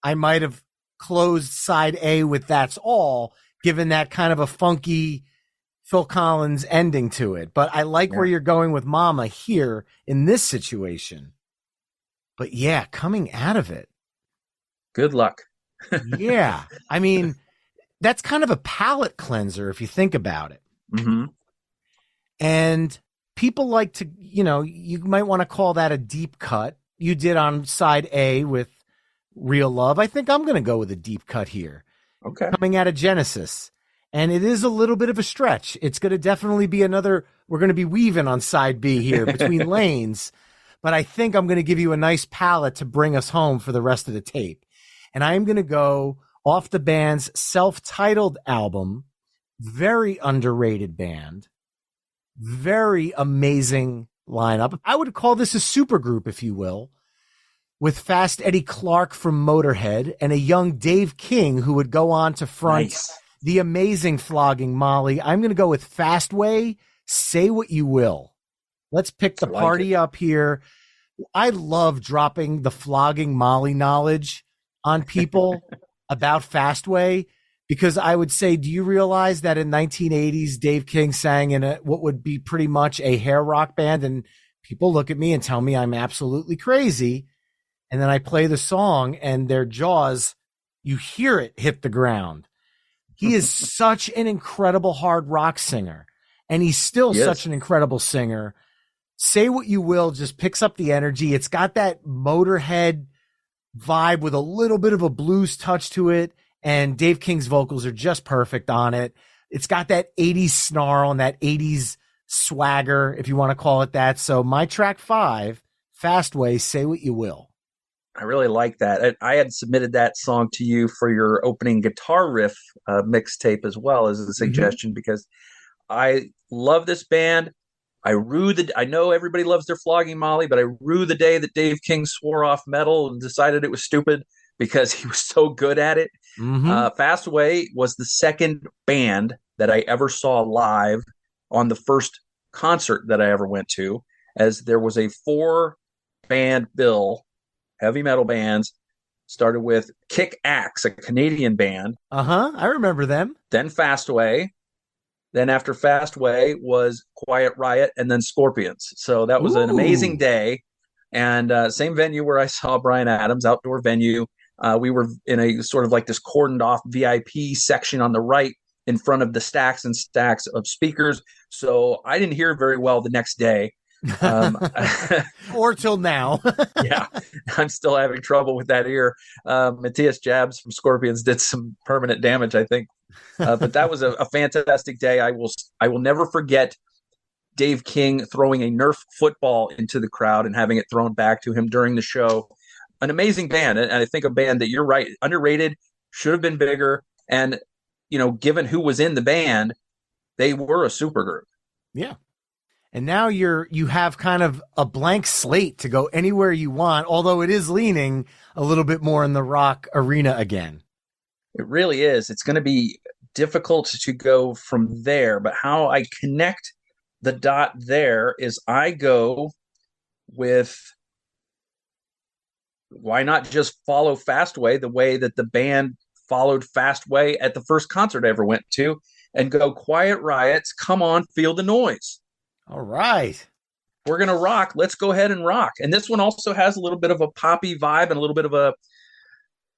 I might have closed side A with That's All, given that kind of a funky Phil Collins ending to it. But I like where you're going with Mama here in this situation. But yeah, coming out of it. Good luck. Yeah. I mean, that's kind of a palate cleanser if you think about it. Mm-hmm. And people like to, you might want to call that a deep cut. You did on side A with Real Love. I think I'm going to go with a deep cut here. Okay. Coming out of Genesis. And it is a little bit of a stretch. It's going to definitely be we're going to be weaving on side B here between lanes. But I think I'm going to give you a nice palette to bring us home for the rest of the tape. And I'm going to go off the band's self-titled album, very underrated band, very amazing lineup. I would call this a supergroup, if you will, with Fast Eddie Clarke from Motorhead and a young Dave King who would go on to front the amazing Flogging Molly. I'm going to go with Fastway, Say What You Will. Let's pick the party up here. I love dropping the Flogging Molly knowledge on people about Fastway, because I would say, do you realize that in 1980s, Dave King sang in what would be pretty much a hair rock band? And people look at me and tell me I'm absolutely crazy. And then I play the song and their jaws, you hear it hit the ground. He is such an incredible hard rock singer, and he's still such an incredible singer. Say What You Will just picks up the energy. It's got that Motorhead vibe with a little bit of a blues touch to it, and Dave King's vocals are just perfect on it. It's got that 80s snarl and that 80s swagger, if you want to call it that. So my track 5, Fastway, Say What You Will. I really like that. I had submitted that song to you for your opening guitar riff mixtape as well as a suggestion because I love this band. I know everybody loves their Flogging Molly, but I rue the day that Dave King swore off metal and decided it was stupid because he was so good at it. Fastway was the second band that I ever saw live on the first concert that I ever went to, as there was a 4-band bill, heavy metal bands. Started with Kick Axe, a Canadian band. I remember them. Then Fastway. Then after Fastway was Quiet Riot and then Scorpions. So that was an amazing day. And same venue where I saw Bryan Adams, outdoor venue. We were in a sort of like this cordoned off VIP section on the right in front of the stacks and stacks of speakers. So I didn't hear very well the next day. Or till now. Yeah, I'm still having trouble with that ear. Matthias Jabs from Scorpions did some permanent damage, I think. But that was a fantastic day. I will never forget Dave King throwing a Nerf football into the crowd and having it thrown back to him during the show. An amazing band, and I think a band that, you're right, underrated, should have been bigger. And given who was in the band, they were a supergroup. Yeah. And now you have kind of a blank slate to go anywhere you want, although it is leaning a little bit more in the rock arena again. It really is. It's going to be difficult to go from there, but how I connect the dot there is I go with, why not just follow Fastway the way that the band followed Fastway at the first concert I ever went to, and go Quiet Riot's Come On, Feel the Noise. All right. We're going to rock. Let's go ahead and rock. And this one also has a little bit of a poppy vibe and a little bit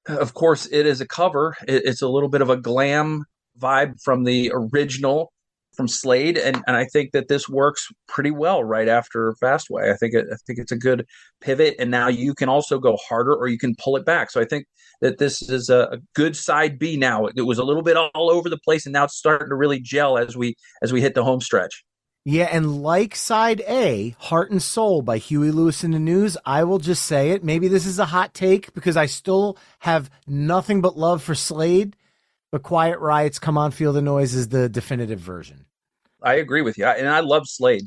of course, it is a cover. It's a little bit of a glam vibe from the original from Slade. And I think that this works pretty well right after Fastway. I think it's a good pivot. And now you can also go harder or you can pull it back. So I think that this is a good side B now. It was a little bit all over the place, and now it's starting to really gel as we hit the home stretch. Yeah, and like side A, Heart and Soul by Huey Lewis and the News, I will just say it. Maybe this is a hot take because I still have nothing but love for Slade, but Quiet Riot's Come On, Feel the Noise is the definitive version. I agree with you. And I love Slade.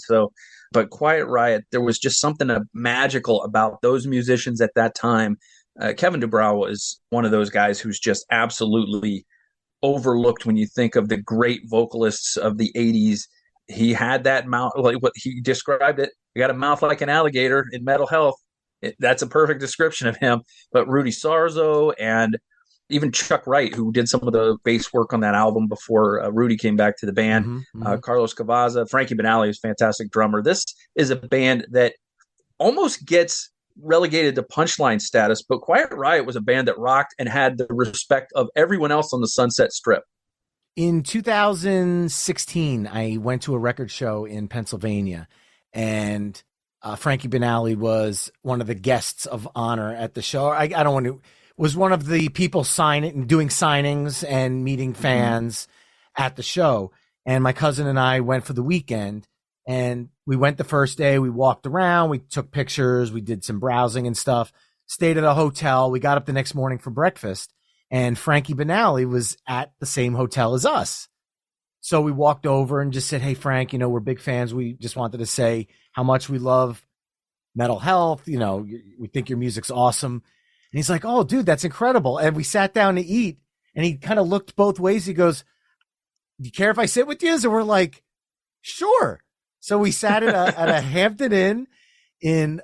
But Quiet Riot, there was just something magical about those musicians at that time. Kevin DuBrow was one of those guys who's just absolutely overlooked when you think of the great vocalists of the 80s. He had that mouth, like what he described it. He got a mouth like an alligator in Metal Health. That's a perfect description of him. But Rudy Sarzo and even Chuck Wright, who did some of the bass work on that album before Rudy came back to the band, Carlos Cavaza, Frankie Benali is a fantastic drummer. This is a band that almost gets relegated to punchline status, but Quiet Riot was a band that rocked and had the respect of everyone else on the Sunset Strip. In 2016, I went to a record show in Pennsylvania, and Frankie Benali was one of the guests of honor at the show. I don't want to, was one of the people signing and doing signings and meeting fans at the show. And my cousin and I went for the weekend, and we went the first day. We walked around, we took pictures, we did some browsing and stuff, stayed at a hotel. We got up the next morning for breakfast, and Frankie Benali was at the same hotel as us. So we walked over and just said, "Hey, Frank, we're big fans. We just wanted to say how much we love Metal Health. We think your music's awesome." And he's like, "Oh, dude, that's incredible." And we sat down to eat, and he kind of looked both ways. He goes, "Do you care if I sit with you?" And we're like, "Sure." So we sat at a Hampton Inn in,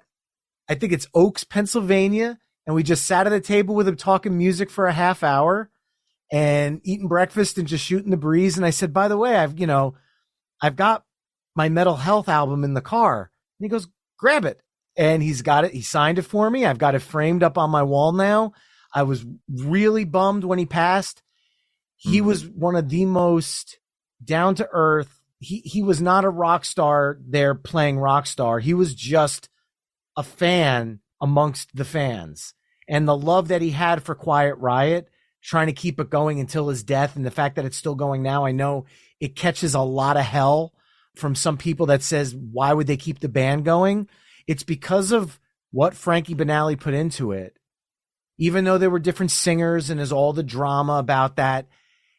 I think it's Oaks, Pennsylvania. And we just sat at a table with him talking music for a half hour and eating breakfast and just shooting the breeze. And I said, "By the way, I've got my Metal Health album in the car." And he goes, "Grab it." And he's got it. He signed it for me. I've got it framed up on my wall now. I was really bummed when he passed. He was one of the most down to earth. He was not a rock star there playing rock star. He was just a fan amongst the fans. And the love that he had for Quiet Riot, trying to keep it going until his death, and the fact that it's still going now, I know it catches a lot of hell from some people that says, why would they keep the band going? It's because of what Frankie Banali put into it, even though there were different singers and there's all the drama about that,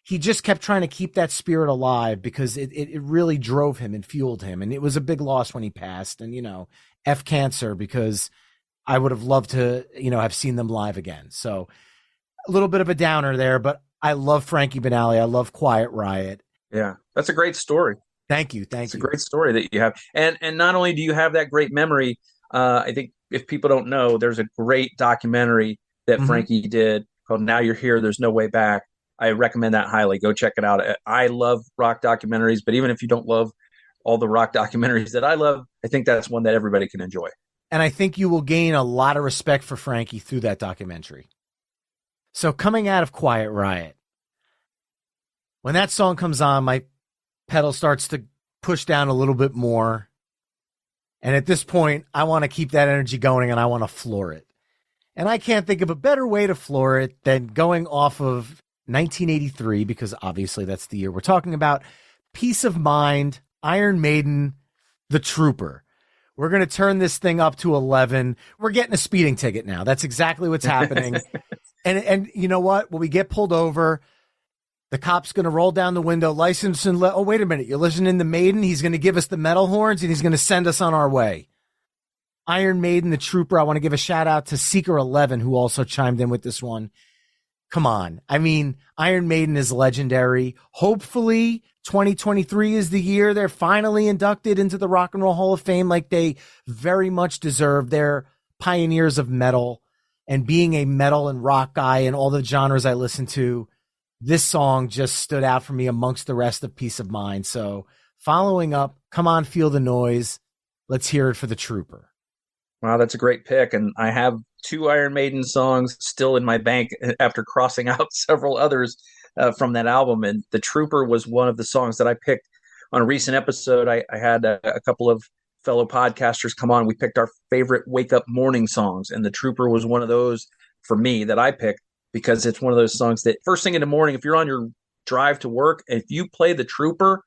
he just kept trying to keep that spirit alive because it really drove him and fueled him. And it was a big loss when he passed. And, F cancer, because I would have loved to, have seen them live again. So a little bit of a downer there, but I love Frankie Banali. I love Quiet Riot. Yeah, that's a great story. Thank you. It's a great story that you have. And not only do you have that great memory, I think if people don't know, there's a great documentary that Frankie did called Now You're Here, There's No Way Back. I recommend that highly. Go check it out. I love rock documentaries, but even if you don't love all the rock documentaries that I love, I think that's one that everybody can enjoy. And I think you will gain a lot of respect for Frankie through that documentary. So coming out of Quiet Riot, when that song comes on, my pedal starts to push down a little bit more. And at this point, I want to keep that energy going and I want to floor it. And I can't think of a better way to floor it than going off of 1983, because obviously that's the year we're talking about. Peace of Mind, Iron Maiden, The Trooper. We're going to turn this thing up to 11. We're getting a speeding ticket now. That's exactly what's happening. And you know what? When we get pulled over, the cop's going to roll down the window, license and oh, wait a minute. You're listening to Maiden? He's going to give us the metal horns and he's going to send us on our way. Iron Maiden, The Trooper. I want to give a shout out to Seeker 11, who also chimed in with this one. Come on. I mean, Iron Maiden is legendary. Hopefully 2023 is the year they're finally inducted into the Rock and Roll Hall of Fame like they very much deserve. They're pioneers of metal, and being a metal and rock guy and all the genres I listen to, this song just stood out for me amongst the rest of Peace of Mind. So following up, Come On, Feel the Noise. Let's hear it for The Trooper. Wow, that's a great pick. And I have 2 Iron Maiden songs still in my bank after crossing out several others from that album. And The Trooper was one of the songs that I picked on a recent episode. I had a couple of fellow podcasters come on. We picked our favorite wake up morning songs. And The Trooper was one of those for me that I picked because it's one of those songs that first thing in the morning, if you're on your drive to work, if you play The Trooper,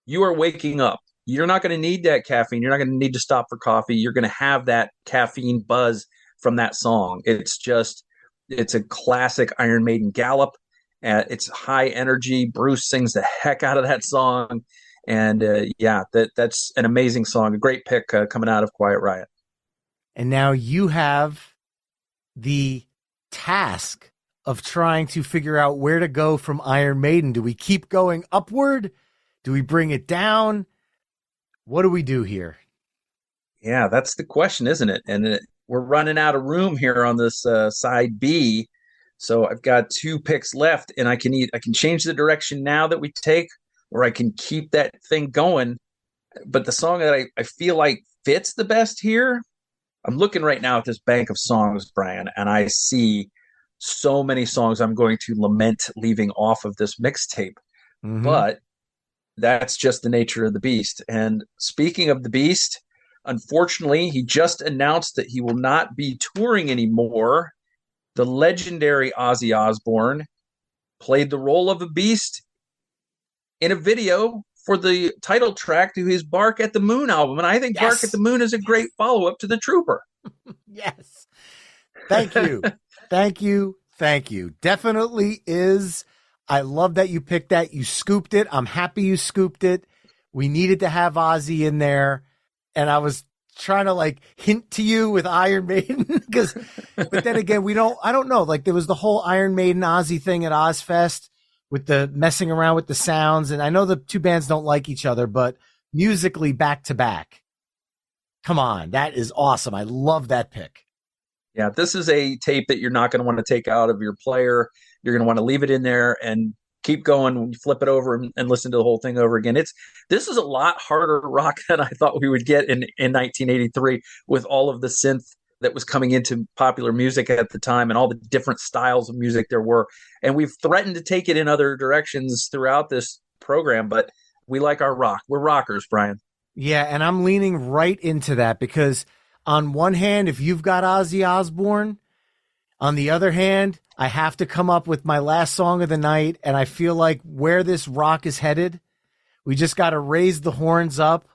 you are waking up. You're not going to need that caffeine. You're not going to need to stop for coffee. You're going to have that caffeine buzz from that song. It's a classic Iron Maiden gallop. It's high energy. Bruce sings the heck out of that song. And that's an amazing song. A great pick coming out of Quiet Riot. And now you have the task of trying to figure out where to go from Iron Maiden. Do we keep going upward? Do we bring it down? What do we do here? Yeah, that's the question, isn't it? And we're running out of room here on this side B. So I've got 2 picks left, and I can change the direction now that we take, or I can keep that thing going. But the song that I feel like fits the best here, I'm looking right now at this bank of songs, Brian, and I see so many songs I'm going to lament leaving off of this mixtape. Mm-hmm. But that's just the nature of the beast. And speaking of the beast, unfortunately, he just announced that he will not be touring anymore. The legendary Ozzy Osbourne played the role of a beast in a video for the title track to his Bark at the Moon album. And I think Bark at the Moon is a great follow-up to The Trooper. Yes. Thank you. Thank you. Thank you. Definitely is. I love that you picked that. You scooped it. I'm happy you scooped it. We needed to have Ozzy in there. And I was trying to hint to you with Iron Maiden but then again, I don't know. There was the whole Iron Maiden Ozzy thing at Ozfest with the messing around with the sounds. And I know the 2 bands don't like each other, but musically back to back. Come on. That is awesome. I love that pick. Yeah, this is a tape that you're not going to want to take out of your player. You're going to want to leave it in there and keep going when you flip it over and listen to the whole thing over again. This is a lot harder rock than I thought we would get in 1983 with all of the synth that was coming into popular music at the time and all the different styles of music there were. And we've threatened to take it in other directions throughout this program, but we like our rock. We're rockers, Brian. Yeah, and I'm leaning right into that because on one hand, if you've got Ozzy Osbourne, on the other hand, I have to come up with my last song of the night, and I feel like where this rock is headed, we just got to raise the horns up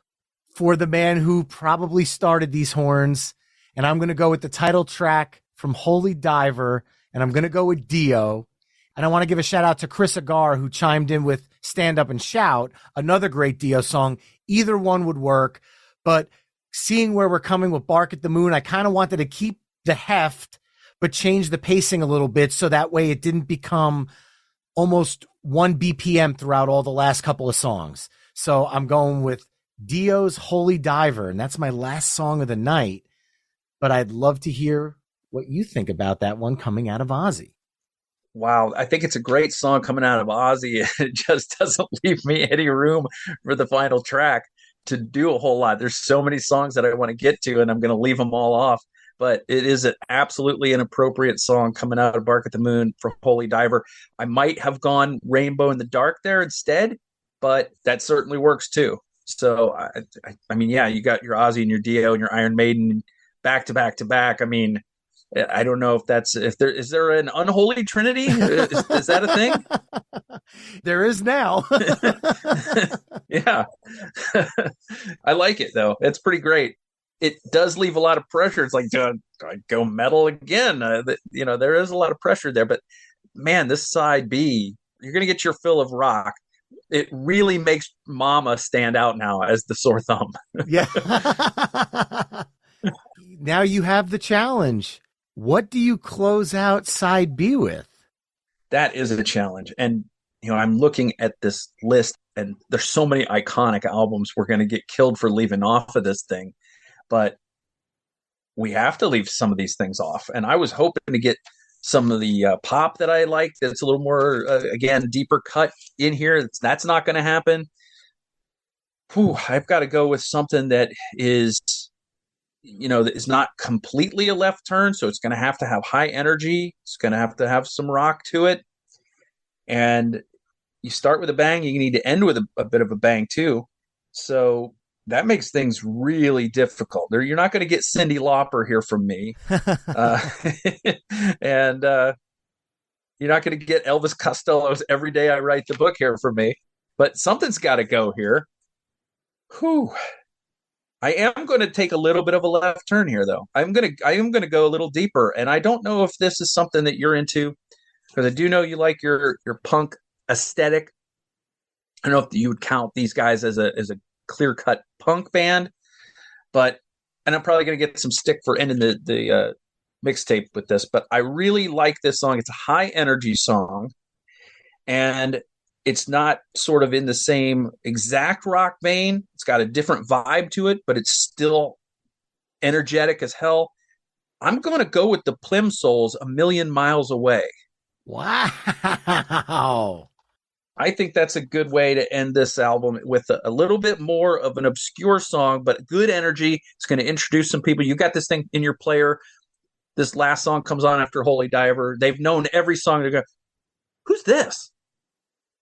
for the man who probably started these horns And I'm going to go with the title track from Holy Diver, and I'm going to go with Dio. And I want to give a shout out to Chris Agar, who chimed in with Stand Up and Shout, another great Dio song. Either one would work, but seeing where we're coming with Bark at the Moon, I kind of wanted to keep the heft, but change the pacing a little bit so that way it didn't become almost 1 BPM throughout all the last couple of songs. So I'm going with Dio's Holy Diver, and that's my last song of the night. But I'd love to hear what you think about that one coming out of Ozzy. Wow, I think it's a great song coming out of Ozzy. It just doesn't leave me any room for the final track to do a whole lot. There's so many songs that I want to get to, and I'm going to leave them all off. But it is absolutely an appropriate song coming out of Bark at the Moon for Holy Diver. I might have gone Rainbow in the Dark there instead, but that certainly works too. So, I mean, yeah, you got your Ozzy and your Dio and your Iron Maiden back to back to back. I mean, I don't know if there an unholy trinity? Is that a thing? There is now. Yeah. I like it though. It's pretty great. It does leave a lot of pressure. It's like, do I go metal again? There is a lot of pressure there, but man, this side B, you're going to get your fill of rock. It really makes Mama stand out now as the sore thumb. Yeah. Now you have the challenge. What do you close out side B with? That is a challenge. And, I'm looking at this list and there's so many iconic albums we're going to get killed for leaving off of this thing. But we have to leave some of these things off. And I was hoping to get some of the pop that I like that's a little more, again, deeper cut in here. That's not going to happen. I've got to go with something that is, that is not completely a left turn. So it's going to have high energy. It's going to have some rock to it. And you start with a bang, you need to end with a bit of a bang too. So that makes things really difficult. You're not going to get Cyndi Lauper here from me. And you're not going to get Elvis Costello's Every Day I Write the Book here from me. But something's got to go here. I am going to take a little bit of a left turn here, though. I am going to go a little deeper. And I don't know if this is something that you're into, because I do know you like your punk aesthetic. I don't know if you would count these guys as a clear-cut punk band, and I'm probably going to get some stick for ending the mixtape with this, but I really like this song. It's a high-energy song, and it's not sort of in the same exact rock vein. It's got a different vibe to it, but it's still energetic as hell. I'm going to go with the Plimsolls, A Million Miles Away. Wow. I think that's a good way to end this album, with a little bit more of an obscure song, but good energy. It's going to introduce some people. You got this thing in your player. This last song comes on after Holy Diver. They've known every song. They go, who's this?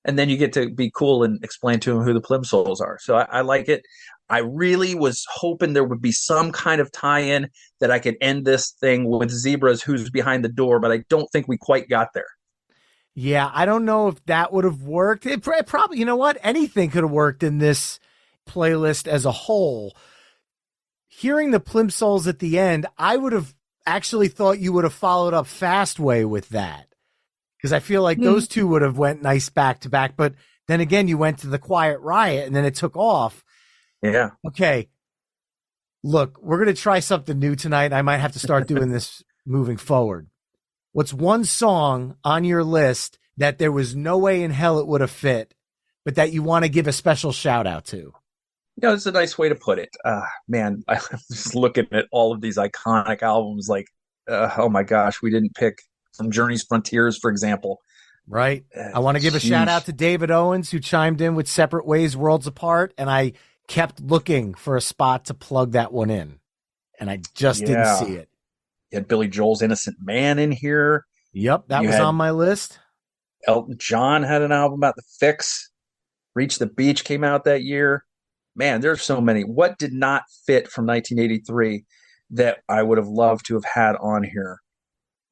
And then you get to be cool and explain to them who the Plimsolls are. So I like it. I really was hoping there would be some kind of tie-in that I could end this thing with Zebra's Who's Behind the Door, but I don't think we quite got there. Yeah, I don't know if that would have worked. It probably, you know what? Anything could have worked in this playlist as a whole. Hearing the Plimsolls at the end, I would have actually thought you would have followed up Fastway with that, because I feel like those two would have went nice back to back. But then again, you went to the Quiet Riot and then it took off. Yeah. Okay. Look, we're going to try something new tonight. I might have to start doing this moving forward. What's one song on your list that there was no way in hell it would have fit, but that you want to give a special shout out to? It's a nice way to put it. Man, I'm just looking at all of these iconic albums like, oh my gosh, we didn't pick some Journey's Frontiers, for example. Right. I want to give a shout out to David Owens, who chimed in with Separate Ways, Worlds Apart, and I kept looking for a spot to plug that one in, and I just didn't see it. You had Billy Joel's Innocent Man in here. Yep, that was on my list. Elton John had an album about the Fix. Reach the Beach came out that year. Man, there's so many. What did not fit from 1983 that I would have loved to have had on here?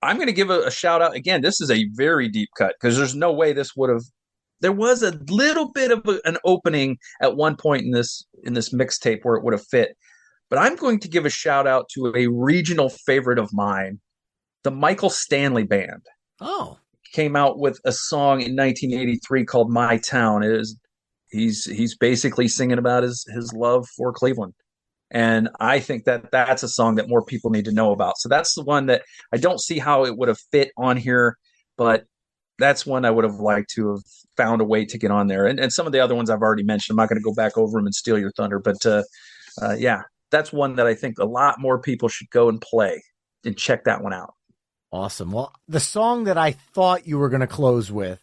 I'm going to give a shout out. Again, this is a very deep cut, because there's no way this would have. There was a little bit of an opening at one point in this mixtape where it would have fit. But I'm going to give a shout out to a regional favorite of mine, the Michael Stanley Band. Oh. Came out with a song in 1983 called My Town. He's basically singing about his love for Cleveland. And I think that that's a song that more people need to know about. So that's the one that I don't see how it would have fit on here, but that's one I would have liked to have found a way to get on there. And some of the other ones I've already mentioned. I'm not going to go back over them and steal your thunder, but yeah, that's one that I think a lot more people should go and play and check that one out. Awesome. Well, the song that I thought you were going to close with,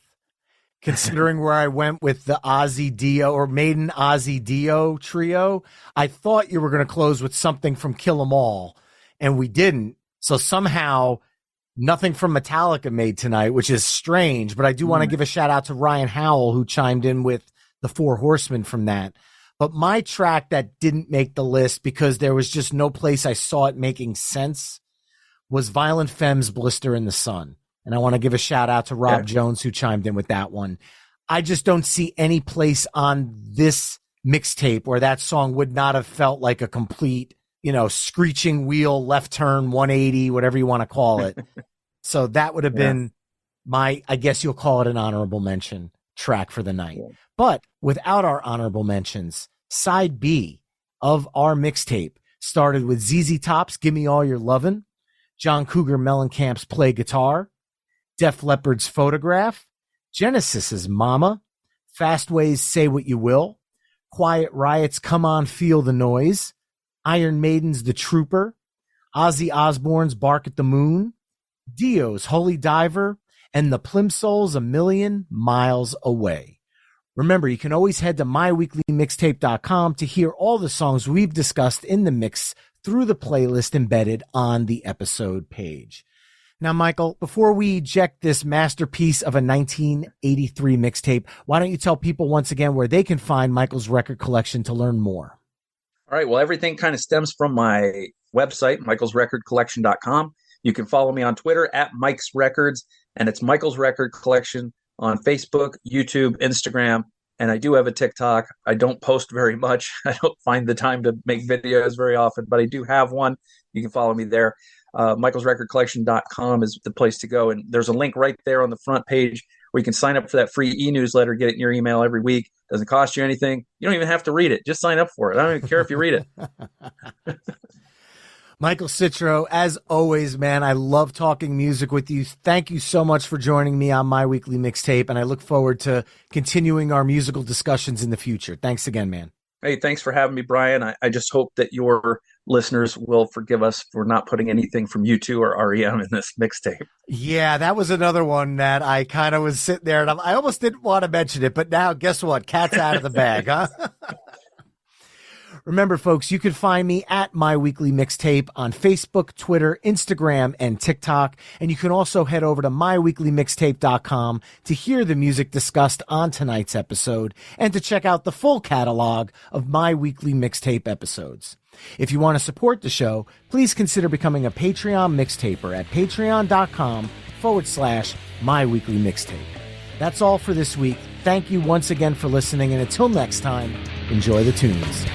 considering where I went with the Ozzy Dio or Maiden Ozzy Dio trio, I thought you were going to close with something from Kill 'Em All, and we didn't. So somehow nothing from Metallica made tonight, which is strange, but I do want to give a shout out to Ryan Howell, who chimed in with the Four Horsemen from that. But my track that didn't make the list because there was just no place I saw it making sense was Violent Femmes' Blister in the Sun. And I want to give a shout out to Rob Jones, who chimed in with that one. I just don't see any place on this mixtape where that song would not have felt like a complete, screeching wheel, left turn, 180, whatever you want to call it. So that would have been my, I guess you'll call it an honorable mention track for the night. Yeah. But without our honorable mentions, side B of our mixtape started with ZZ Top's Gimme All Your Lovin', John Cougar Mellencamp's Play Guitar, Def Leppard's Photograph, Genesis's Mama, Fastway's Say What You Will, Quiet Riot's Come On Feel the Noise, Iron Maiden's The Trooper, Ozzy Osbourne's Bark at the Moon, Dio's Holy Diver, and the Plimsolls' A Million Miles Away. Remember, you can always head to myweeklymixtape.com to hear all the songs we've discussed in the mix through the playlist embedded on the episode page. Now, Michael, before we eject this masterpiece of a 1983 mixtape, why don't you tell people once again where they can find Michael's record collection to learn more? All right. Well, everything kind of stems from my website, michaelsrecordcollection.com. You can follow me on Twitter at Mike's Records, and it's Michael's Record Collection on Facebook, YouTube, Instagram. And I do have a TikTok. I don't post very much. I don't find the time to make videos very often, but I do have one. You can follow me there. michaelsrecordcollection.com is the place to go. And there's a link right there on the front page where you can sign up for that free e-newsletter, get it in your email every week. Doesn't cost you anything. You don't even have to read it. Just sign up for it. I don't even care if you read it. Michael Citro, as always, man, I love talking music with you. Thank you so much for joining me on My Weekly Mixtape, and I look forward to continuing our musical discussions in the future. Thanks again, man. Hey, thanks for having me, Brian. I just hope that your listeners will forgive us for not putting anything from U2 or REM in this mixtape. Yeah, that was another one that I kind of was sitting there, and I almost didn't want to mention it, but now guess what? Cat's out of the bag, huh? Remember, folks, you can find me at My Weekly Mixtape on Facebook, Twitter, Instagram, and TikTok. And you can also head over to myweeklymixtape.com to hear the music discussed on tonight's episode and to check out the full catalog of My Weekly Mixtape episodes. If you want to support the show, please consider becoming a Patreon mixtaper at patreon.com/myweeklymixtape. That's all for this week. Thank you once again for listening. And until next time, enjoy the tunes.